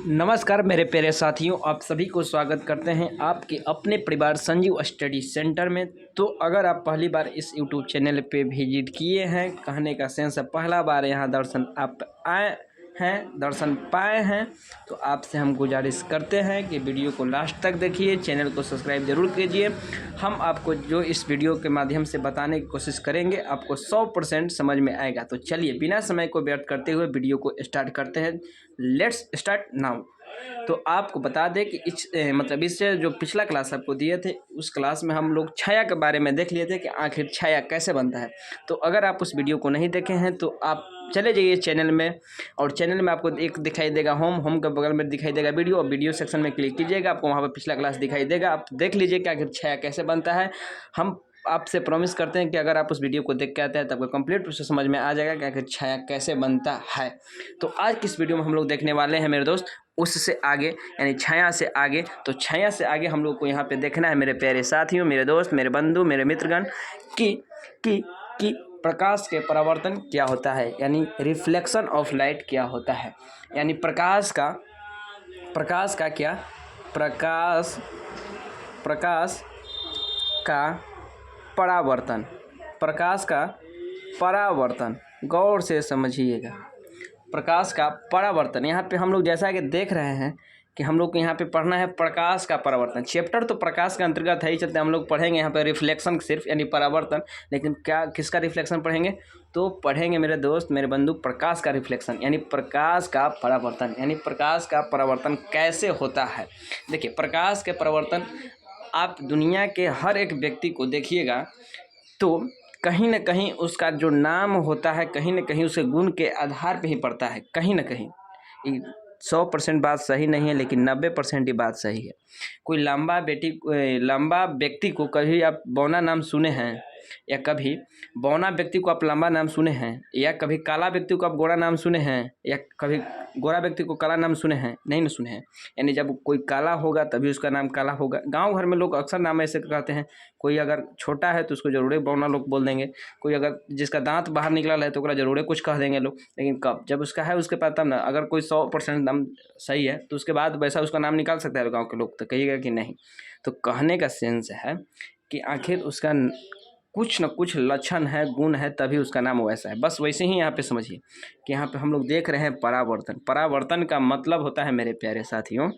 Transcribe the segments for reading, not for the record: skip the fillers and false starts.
नमस्कार मेरे प्यारे साथियों, आप सभी को स्वागत करते हैं आपके अपने परिवार संजीव स्टडी सेंटर में। तो अगर आप पहली बार इस यूट्यूब चैनल पे विजिट किए हैं, कहने का सेंस है पहला बार यहाँ दर्शन आप आए हैं, दर्शन पाए हैं, तो आपसे हम गुजारिश करते हैं कि वीडियो को लास्ट तक देखिए, चैनल को सब्सक्राइब जरूर कीजिए। हम आपको जो इस वीडियो के माध्यम से बताने की कोशिश करेंगे आपको 100% समझ में आएगा। तो चलिए बिना समय को व्यर्थ करते हुए वीडियो को स्टार्ट करते हैं। Let's start now. तो आपको बता दें कि इससे जो पिछला क्लास आपको दिए थे, उस क्लास में हम लोग छाया के बारे में देख लिए थे कि आखिर छाया कैसे बनता है। तो अगर आप उस वीडियो को नहीं देखे हैं तो आप चले जाइए चैनल में, और चैनल में आपको एक दिखाई देगा होम के बगल में दिखाई देगा वीडियो, और वीडियो सेक्शन में क्लिक कीजिएगा, आपको वहाँ पर पिछला क्लास दिखाई देगा। आप देख लीजिए कि आखिर छाया कैसे बनता है। हम आपसे प्रॉमिस करते हैं कि अगर आप उस वीडियो को देख के आते हैं तो आपको कंप्लीट प्रोसेस समझ में आ जाएगा कि आखिर छाया कैसे बनता है। तो आज की इस वीडियो में हम लोग देखने वाले हैं मेरे दोस्त उससे आगे, यानी छाया से आगे। तो छाया से आगे हम लोग को यहाँ पे देखना है मेरे प्यारे साथियों, मेरे दोस्त, मेरे बंधु, मेरे मित्रगण कि प्रकाश के परावर्तन क्या होता है, यानी रिफ्लेक्शन ऑफ लाइट क्या होता है, यानी प्रकाश का क्या, प्रकाश का परावर्तन, गौर से समझिएगा। प्रकाश का परावर्तन, यहाँ पे हम लोग जैसा कि देख रहे हैं कि हम लोग को यहाँ पे पढ़ना है प्रकाश का परावर्तन। चैप्टर तो प्रकाश के अंतर्गत है ही, चलते हम लोग पढ़ेंगे यहाँ पे रिफ्लेक्शन सिर्फ, यानी परावर्तन। लेकिन क्या किसका रिफ्लेक्शन पढ़ेंगे? तो पढ़ेंगे मेरे दोस्त, मेरे बंधु, प्रकाश का रिफ्लेक्शन, यानी प्रकाश का परावर्तन। यानी प्रकाश का परावर्तन कैसे होता है? देखिए, प्रकाश के परावर्तन आप दुनिया के हर एक व्यक्ति को देखिएगा तो कहीं न कहीं उसका जो नाम होता है, कहीं न कहीं उसके गुण के आधार पे ही पड़ता है। कहीं न कहीं 100% बात सही नहीं है, लेकिन 90% ही बात सही है। कोई लंबा व्यक्ति को कभी आप बौना नाम सुने हैं, या कभी बौना व्यक्ति को आप लंबा नाम सुने हैं, या कभी काला व्यक्ति को आप गोरा नाम सुने हैं, या कभी गोरा व्यक्ति को काला नाम सुने हैं? नहीं ना सुने हैं। यानी जब कोई काला होगा तभी उसका नाम काला होगा। गांव घर में लोग अक्सर नाम ऐसे कहते हैं। कोई अगर छोटा है तो उसको जरूर बौना लोग बोल देंगे। कोई अगर जिसका दांत बाहर निकला है तो ओकरा जरूर कुछ कह देंगे लोग। लेकिन कब जब उसका है उसके पास तब ना। अगर कोई 100% नाम सही है तो उसके बाद वैसा उसका नाम निकाल सकता है गाँव के लोग, तो कहिएगा कि नहीं। तो कहने का सेंस है कि आखिर उसका कुछ न कुछ लक्षण है, गुण है, तभी उसका नाम वैसा है। बस वैसे ही यहाँ पे समझिए कि यहाँ पे हम लोग देख रहे हैं परावर्तन। परावर्तन का मतलब होता है मेरे प्यारे साथियों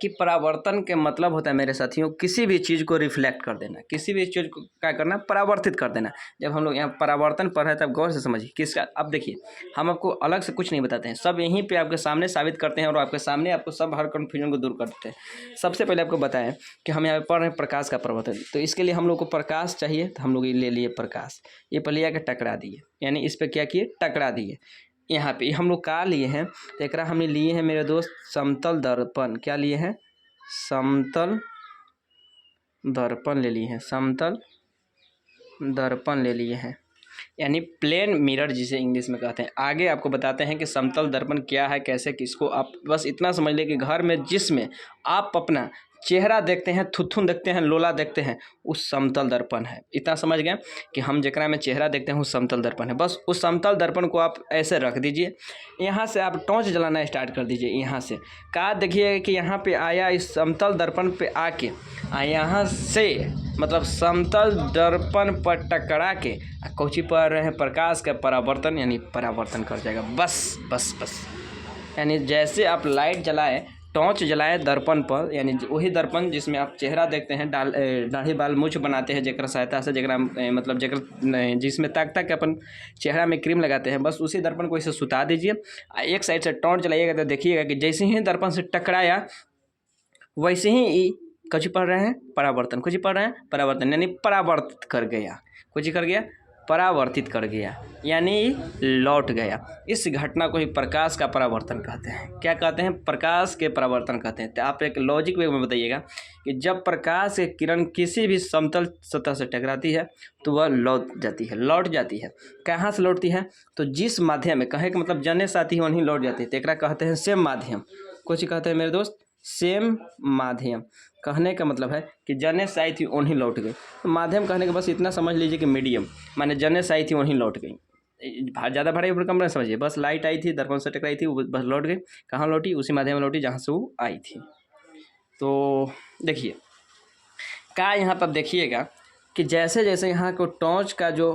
कि परावर्तन के मतलब होता है मेरे साथियों, किसी भी चीज़ को रिफ्लेक्ट कर देना, किसी भी चीज़ को क्या करना, परावर्तित कर देना। जब हम लोग यहाँ परावर्तन पढ़ रहे हैं तब गौर से समझिए किसका। अब देखिए, हम आपको अलग से कुछ नहीं बताते हैं, सब यहीं पे आपके सामने साबित करते हैं, और आपके सामने आपको सब हर कन्फ्यूजन को दूर करते हैं। सबसे पहले आपको बताएं कि हम यहाँ पे पढ़ रहे हैं प्रकाश का परावर्तन। तो इसके लिए हम लोग को प्रकाश चाहिए, तो हम लोग ये ले लिए प्रकाश, ये पर लिया के टकरा दिए, यानी इस पर क्या किए, टकरा दिए। यहाँ पे हम लोग का लिए हैं, तो एक हमने लिए हैं मेरे दोस्त समतल दर्पण। क्या लिए हैं? समतल दर्पण ले लिए हैं, समतल दर्पण ले लिए हैं, यानी प्लेन मिरर जिसे इंग्लिश में कहते हैं। आगे आपको बताते हैं कि समतल दर्पण क्या है, कैसे, किसको। आप बस इतना समझ ले कि घर में जिसमें आप अपना चेहरा देखते हैं, थुथुन देखते हैं, लोला देखते हैं, उस समतल दर्पण है। इतना समझ गए कि हम जेकरा में चेहरा देखते हैं वो समतल दर्पण है। बस उस समतल दर्पण को आप ऐसे रख दीजिए, यहाँ से आप टॉर्च जलाना स्टार्ट कर दीजिए। यहाँ से का देखिए कि यहाँ पे आया, इस समतल दर्पण पे आके यहाँ से मतलब समतल दर्पण पर टकरा के कौची पर रहे हैं, प्रकाश का परावर्तन, यानी परावर्तन कर जाएगा। बस यानी जैसे आप लाइट जलाए, टॉर्च जलाए दर्पण पर, यानी वही दर्पण जिसमें आप चेहरा देखते हैं, दाढ़ी बाल मूछ बनाते हैं जेकर सहायता से, जिसमें ताक के अपन चेहरा में क्रीम लगाते हैं, बस उसी दर्पण को इसे सुता दीजिए। एक साइड से टॉर्च जलाइएगा तो देखिएगा कि जैसे ही दर्पण से टकराया वैसे ही कुछ पढ़ रहे हैं परावर्तन, कुछ पढ़ रहे हैं परावर्तन, यानी परावर्तित कर गया, कुछ कर गया, परावर्तित कर गया, यानी लौट गया। इस घटना को ही प्रकाश का परावर्तन कहते हैं। क्या कहते हैं? प्रकाश के परावर्तन कहते हैं। तो आप एक लॉजिक वे में बताइएगा कि जब प्रकाश की किरण किसी भी समतल सतह से टकराती है तो वह लौट जाती है। कहाँ से लौटती है? तो जिस माध्यम में, कहे का मतलब जने साथी वहीं लौट जाती है, तो एक कहते हैं सेम माध्यम। कुछ कहते हैं मेरे दोस्त सेम माध्यम। कहने का मतलब है कि जने से आई थी वहीं लौट गई। तो माध्यम कहने के बस इतना समझ लीजिए कि मीडियम, माने जने से आई थी वहीं लौट गई। ज़्यादा भारी भूकंप नहीं समझिए, बस लाइट आई थी, दर्पण से टकराई थी, वो बस लौट गई। कहाँ लौटी? उसी माध्यम में लौटी जहाँ से वो आई थी। तो देखिए क्या यहाँ पर देखिएगा कि जैसे जैसे यहाँ को टॉर्च का जो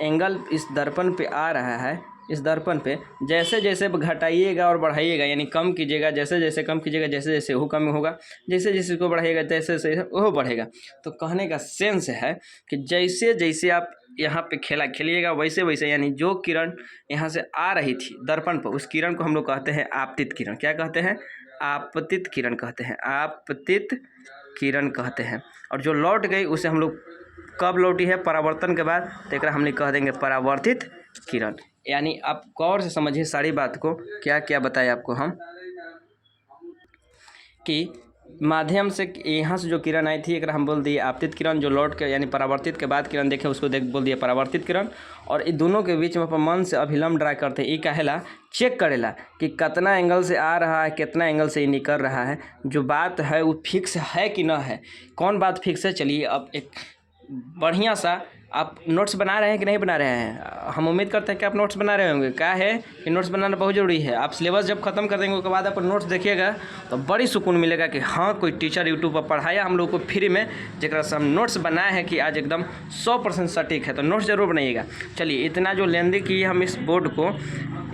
एंगल इस दर्पण पे आ रहा है, इस दर्पण पे जैसे जैसे घटाइएगा और बढ़ाइएगा, यानी कम कीजिएगा, जैसे जैसे कम कीजिएगा जैसे जैसे वो कम होगा, जैसे जैसे इसको बढ़ाइएगा जैसे जैसे वो बढ़ेगा। तो कहने का सेंस है कि जैसे जैसे आप यहाँ पे खेलिएगा वैसे वैसे, यानी जो किरण यहाँ से आ रही थी दर्पण पर, उस किरण को हम लोग कहते हैं आपतित किरण। क्या कहते हैं? आपतित किरण कहते हैं, आपतित किरण कहते हैं। और जो लौट गई उसे हम लोग कब लौटी है? परावर्तन के बाद, तो एक हम लोग कह देंगे परावर्तित किरण। यानी आप गौर से समझिए सारी बात को, क्या क्या बताए आपको हम कि माध्यम से यहाँ से जो किरण आई थी एक हम बोल दिए आपतित किरण, जो लौट के यानी परावर्तित के बाद किरण देखे उसको बोल दिए परावर्तित किरण। और इन दोनों के बीच में अपन मन से अभिलंब ड्रा करते हैं, ये कहेला चेक करेला कि कितना एंगल से आ रहा है, कितना एंगल से ये निकल रहा है। जो बात है वो फिक्स है कि ना है। कौन बात फिक्स है? चलिए अब एक बढ़िया सा आप नोट्स बना रहे हैं कि नहीं बना रहे हैं? हम उम्मीद करते हैं कि आप नोट्स बना रहे होंगे। क्या है कि नोट्स बनाना बहुत ज़रूरी है। आप सिलेबस जब खत्म कर देंगे उसके बाद आप नोट्स देखिएगा तो बड़ी सुकून मिलेगा कि हाँ कोई टीचर यूट्यूब पर पढ़ाया हम लोग को फ्री में, जगह से हम नोट्स बनाए हैं कि आज एकदम 100% सटीक है। तो नोट्स जरूर बनाइएगा। चलिए इतना जो लेंदी किए हम इस बोर्ड को,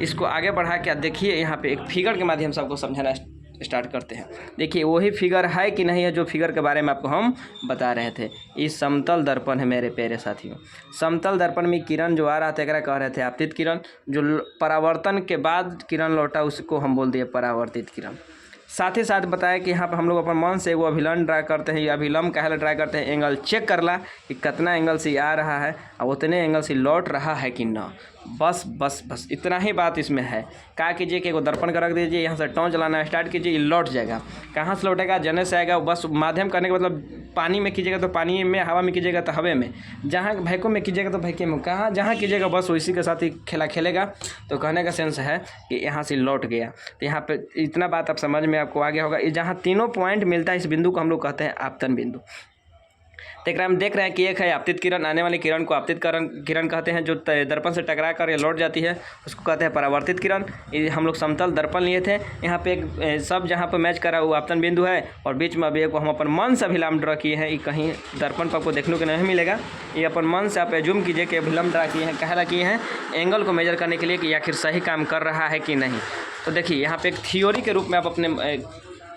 इसको आगे बढ़ा के देखिए यहाँ पे एक फिगर के माध्यम से आपको समझाना स्टार्ट करते हैं। देखिए वही फिगर है कि नहीं है जो फिगर के बारे में आपको हम बता रहे थे। इस समतल दर्पण है मेरे प्यारे साथियों। समतल दर्पण में किरण जो आ रहा था एकरा कह रहे थे आपतित किरण। जो परावर्तन के बाद किरण लौटा उसको हम बोल दिए परावर्तित किरण। साथ ही साथ बताया कि यहाँ पर हम लोग अपन मन से वो अभिलंब ड्रा करते हैं। ये अभिलंब काहे ड्रा करते हैं? एंगल चेक करला कि कितना एंगल से आ रहा है और उतने एंगल से लौट रहा है कि ना। बस बस बस इतना ही बात इसमें है। क्या कीजिए कि वो दर्पण का रख दीजिए, यहाँ से टॉर्च चलाना स्टार्ट कीजिए, ये लौट जाएगा। कहाँ से लौटेगा? जने से आएगा। बस माध्यम करने का मतलब पानी में कीजिएगा तो पानी में, हवा में कीजिएगा तो हवा में, जहाँ भैकों में कीजिएगा तो भैके में, कहाँ जहाँ कीजिएगा बस उसी के साथ ही खेलेगा। तो कहने का सेंस है कि यहाँ से लौट गया। तो यहाँ पे इतना बात आप समझ में आपको आ गया होगा। जहाँ तीनों पॉइंट मिलता है इस बिंदु को हम लोग कहते हैं आपतन बिंदु। तो एक हम देख रहे हैं कि एक है आपतित किरण, आने वाली किरण को आपतित किरण कहते हैं। जो दर्पण से टकरा कर ये लौट जाती है उसको कहते हैं परावर्तित किरण। ये हम लोग समतल दर्पण लिए थे। यहाँ पे एक सब जहाँ पे मैच करा वो आपतन बिंदु है और बीच में अभी एक हम अपन मन से अभिलंब ड्रा किए हैं। ये कहीं दर्पण पर आपको देखने को नहीं मिलेगा। ये अपन मन से आप एज्यूम कीजिए कि अभिलंब ड्रा किए हैं। कहला किए हैं एंगल को मेजर करने के लिए कि आखिर सही काम कर रहा है कि नहीं। तो देखिए यहाँ पे एक थ्योरी के रूप में आप अपने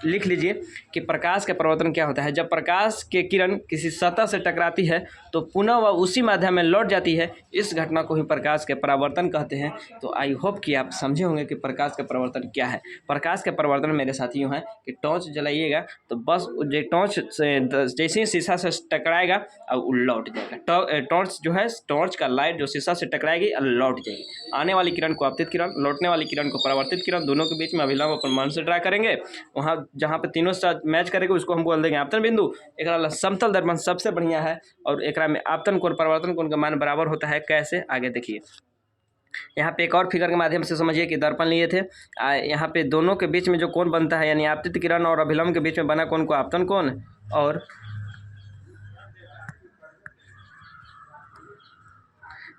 लिख लीजिए कि प्रकाश का परावर्तन क्या होता है। जब प्रकाश की किरण किसी सतह से टकराती है तो पुनः वह उसी माध्यम में लौट जाती है। इस घटना को ही प्रकाश के परावर्तन कहते हैं। तो आई होप कि आप समझे होंगे कि प्रकाश का परावर्तन क्या है। प्रकाश के परावर्तन मेरे साथियों है कि टॉर्च जलाइएगा तो बस जो टॉर्च से जैसे ही शीशा से टकराएगा और वो लौट जाएगा। टॉर्च जो है, टॉर्च का लाइट जो शीशा से टकराएगी और लौट जाएगी। आने वाली किरण को आपतित किरण, लौटने वाली किरण को परावर्तित किरण। दोनों के बीच में अभिलंब अपन मन से ड्रा करेंगे। वहाँ जहाँ पे तीनों साथ मैच करेंगे उसको हम बोल देंगे आपतन बिंदु। एक समतल दर्पण सबसे बढ़िया है और एक में आपतन कोण परावर्तन कोण का मान बराबर होता है। कैसे? आगे देखिए। यहाँ पे एक और फिगर के माध्यम से समझिए कि दर्पण लिए थे। यहाँ पे दोनों के बीच में जो कोण बनता है यानी आपतित किरण और अभिलंब के बीच में बना कोण को आपतन कोण, और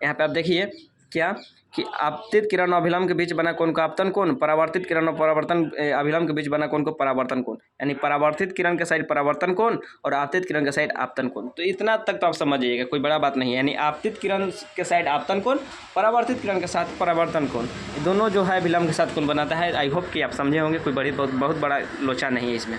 यहाँ पे आप देखिए क्या कि आपतित किरण और अभिलंब के बीच बना कोण को आपतन कोण, परावर्तित किरण और अभिलंब के बीच बना कोण को परावर्तन कोण। यानी परावर्तित किरण के साइड परावर्तन कोण और आपतित किरण के साइड आपतन कोण। तो इतना तक तो आप समझिएगा, कोई बड़ा बात नहीं है। यानी आपतित किरण के साइड आपतन कोण, परावर्तित किरण के साथ परावर्तन कोण, दोनों जो है अभिलंब के साथ कोण बनाता है। आई होप कि आप समझे होंगे, कोई बहुत बड़ा लोचा नहीं है इसमें।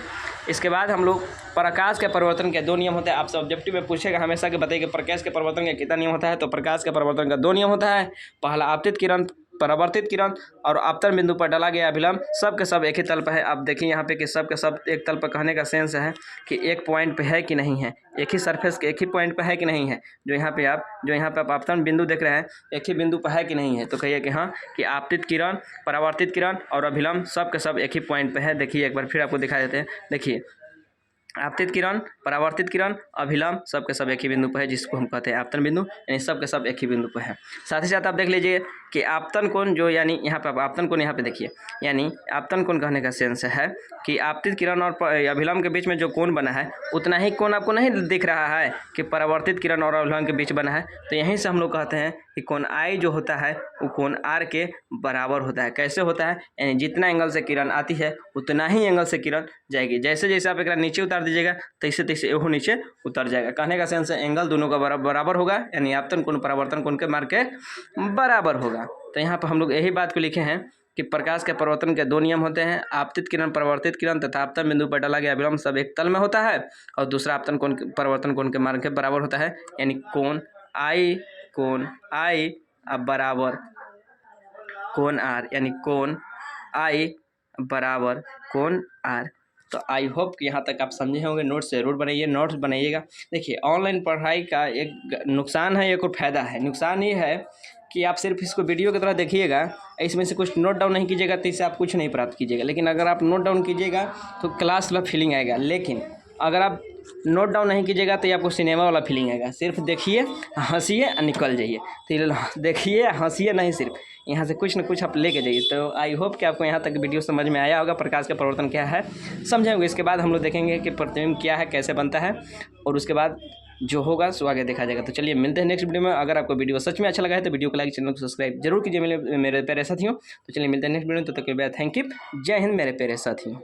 इसके बाद हम लोग प्रकाश के परिवर्तन के दो नियम होते हैं। आपसे ऑब्जेक्टिव में पूछेगा हमेशा कि बताइए कि प्रकाश के परिवर्तन का कितना नियम होता है। तो प्रकाश के परिवर्तन का दो नियम होता है। पहला आपतित किरण, परावर्तित किरण और आपतन बिंदु पर डाला गया अभिलंब सब के सब एक ही तल पर है। आप देखिए यहाँ पे कि सब के सब एक तल पर कहने का सेंस है कि एक पॉइंट पे है कि नहीं है, एक ही सरफेस के एक ही पॉइंट पे है कि नहीं है। जो यहाँ पे आप आपतन बिंदु देख रहे हैं एक ही बिंदु पर है कि नहीं है। तो कहिए कि हाँ कि आपतित किरण, परावर्तित किरण और अभिलंब सब के सब एक ही पॉइंट पे है। देखिए एक बार फिर आपको दिखा देते हैं। देखिए आपतित किरण, परावर्तित किरण, अभिलंब सब के सब एक ही बिंदु पर है जिसको हम कहते हैं आपतन बिंदु। यानी सब के सब एक ही बिंदु पर है। साथ ही साथ आप देख लीजिए कि आपतन कोण जो यानी यहाँ पे आपतन कोण यहाँ पे देखिए, यानी आपतन कोण कहने का सेंस है कि आपतित किरण और अभिलंब के बीच में जो कोण बना है उतना ही कोण आपको नहीं दिख रहा है कि परावर्तित किरण और अभिलंब के बीच बना है। तो यहीं से हम लोग कहते हैं कि कोण आई जो होता है वो कोण आर के बराबर होता है। कैसे होता है, यानी जितना एंगल से किरण आती है उतना ही एंगल से किरण जाएगी। जैसे जैसे आप एक नीचे उतार दीजिएगा तैसे तैसे वो नीचे उतर जाएगा। कहने का सेंस है एंगल दोनों का बराबर होगा, यानी आपतन कोण परावर्तन कोण के मार्ग के बराबर होगा। तो यहाँ पर हम लोग यही बात को लिखे हैं कि प्रकाश के परावर्तन के दो नियम होते हैं, आपतित किरण परावर्तित किरण तथा आपतन बिंदु पर डाला गया अभिलंब सब एक तल में होता है, और दूसरा आपतन कोण परावर्तन कोण के मार्ग के बराबर होता है, यानी कोण आई अब बराबर कोण आर, यानी कोण आई बराबर कोण आर। तो आई होप कि यहाँ तक आप समझे होंगे। नोट्स जरूर बनाइए, नोट्स बनाइएगा। देखिए ऑनलाइन पढ़ाई का एक नुकसान है, एक और फायदा है। नुकसान ये है कि आप सिर्फ इसको वीडियो की तरह देखिएगा, इसमें से कुछ नोट डाउन नहीं कीजिएगा तो इससे आप कुछ नहीं प्राप्त कीजिएगा। लेकिन अगर आप नोट डाउन कीजिएगा तो क्लास वाला फीलिंग आएगा। लेकिन अगर आप नोट डाउन नहीं कीजिएगा तो ये आपको सिनेमा वाला फीलिंग आएगा। सिर्फ देखिए, हंसिए और निकल जाइए। तो देखिए, हंसिए नहीं, सिर्फ यहाँ से कुछ ना कुछ आप लेके जाइए। तो आई होप कि आपको यहाँ तक वीडियो समझ में आया होगा, प्रकाश का परिवर्तन क्या है समझेंगे। इसके बाद हम लोग देखेंगे कि प्रतिबिंब क्या है, कैसे बनता है, और उसके बाद जो होगा सो आगे देखा जाएगा। तो चलिए मिलते हैं नेक्स्ट वीडियो में। अगर आपको वीडियो सच में अच्छा लगा है तो वीडियो को लाइक, चैनल को सब्सक्राइब जरूर कीजिए मेरे प्यारे साथियों। तो चलिए मिलते हैं नेक्स्ट वीडियो में, तो तक के बाद थैंक यू। जय हिंद मेरे प्यारे साथियों।